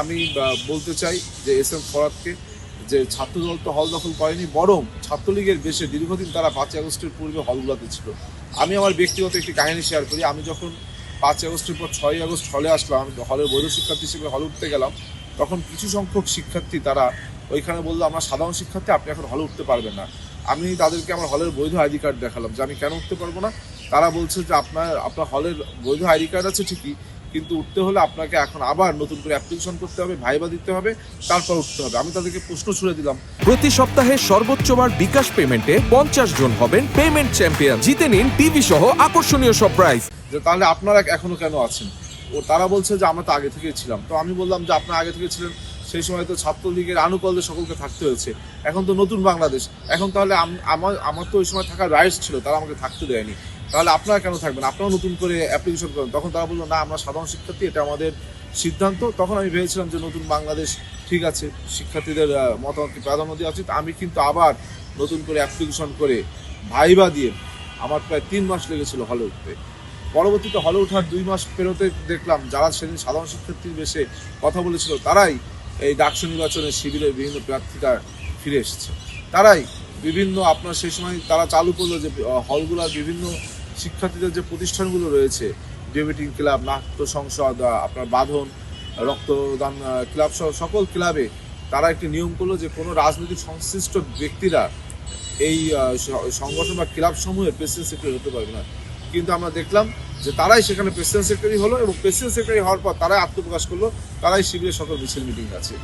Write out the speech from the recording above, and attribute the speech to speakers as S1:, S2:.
S1: আমি বলতে চাই যে এস এম ফরহাদকে যে ছাত্রদল তো হল দখল করেনি, বরং ছাত্রলীগের বেশে দীর্ঘদিন তারা 5ই আগস্টের পূর্বে হলগুলোতে ছিল। আমি আমার ব্যক্তিগত একটি কাহিনী শেয়ার করি। আমি যখন 5ই আগস্টের পর 6ই আগস্ট হলে আসলাম, হলের বৈধ শিক্ষার্থী হিসেবে হলে উঠতে গেলাম, তখন কিছু সংখ্যক শিক্ষার্থী তারা ওইখানে বললো আমরা সাধারণ শিক্ষার্থী, আপনি এখন হলে উঠতে পারবেন না। আমি তাদেরকে আমার হলের বৈধ আইডি কার্ড দেখালাম যে আমি কেন উঠতে পারবো না। তারা বলছে যে আপনার হলের বৈধ আইডি কার্ড আছে ঠিকই, কিন্তু উঠতে হলে আপনাকে এখন আবার নতুন করে অ্যাপ্লিকেশন করতে হবে, ভাইবা দিতে হবে, তারপর উঠতে হবে। আমি তাদেরকে প্রশ্ন ছুড়ে দিলাম।
S2: প্রতি সপ্তাহে সর্বোচ্চবার বিকাশ পেমেন্টে 50 জন হবেন পেমেন্ট চ্যাম্পিয়ন। জিতে নিন টিভি সহ আকর্ষণীয় সব প্রাইজ।
S1: যে তাহলে আপনারা এখনো কেন আছেন? তারা বলছে যে আমরা তো আগে থেকেই ছিলাম। তো আমি বললাম যে আপনারা আগে থেকে ছিলেন, সেই সময় তো ছাত্রলীগের আনুকূল্যে সকলকে থাকতে হয়েছে। এখন তো নতুন বাংলাদেশ, এখন তাহলে আমার তো ওই সময় থাকার রাইটস ছিল, তারা আমাকে থাকতে দেয়নি। তাহলে আপনারা কেন থাকবেন? আপনারা নতুন করে অ্যাপ্লিকেশন করেন। তখন তারা বললো না, আমরা সাধারণ শিক্ষার্থী, এটা আমাদের সিদ্ধান্ত। তখন আমি ভেবেছিলাম যে নতুন বাংলাদেশ, ঠিক আছে, শিক্ষার্থীদের মতামতকে প্রাধান্য দেওয়া উচিত। আমি কিন্তু আবার নতুন করে অ্যাপ্লিকেশন করে ভাইবা দিয়ে আমার প্রায় 3 মাস লেগেছিল হলে উঠতে। পরবর্তীতে হলে ওঠার 2 মাস পেরোতে দেখলাম যারা সেদিন সাধারণ শিক্ষার্থীর বেশে কথা বলেছিল, তারাই এই ডাকসু নির্বাচনের শিবিরের বিভিন্ন প্রার্থীরা ফিরে এসেছে। তারাই বিভিন্ন সেই সময় তারা চালু করলো যে হলগুলোর বিভিন্ন শিক্ষার্থীদের যে প্রতিষ্ঠানগুলো রয়েছে, ডিবেটিং ক্লাব, নাট্য সংসদ, আপনার বাঁধন, রক্তদান ক্লাব সহ সকল ক্লাবে তারা একটি নিয়ম করলো যে কোনো রাজনৈতিক সংশ্লিষ্ট ব্যক্তিরা এই সংগঠন বা ক্লাব সমূহের প্রেসিডেন্ট সেক্রেটারি হতে পারবে না। কিন্তু আমরা দেখলাম যে তারাই সেখানে প্রেসিডেন্ট সেক্রেটারি হলো, এবং প্রেসিডেন্ট সেক্রেটারি হওয়ার পর তারাই আত্মপ্রকাশ করলো, তারাই শিবিরের সকল মিছিল মিটিং আছে।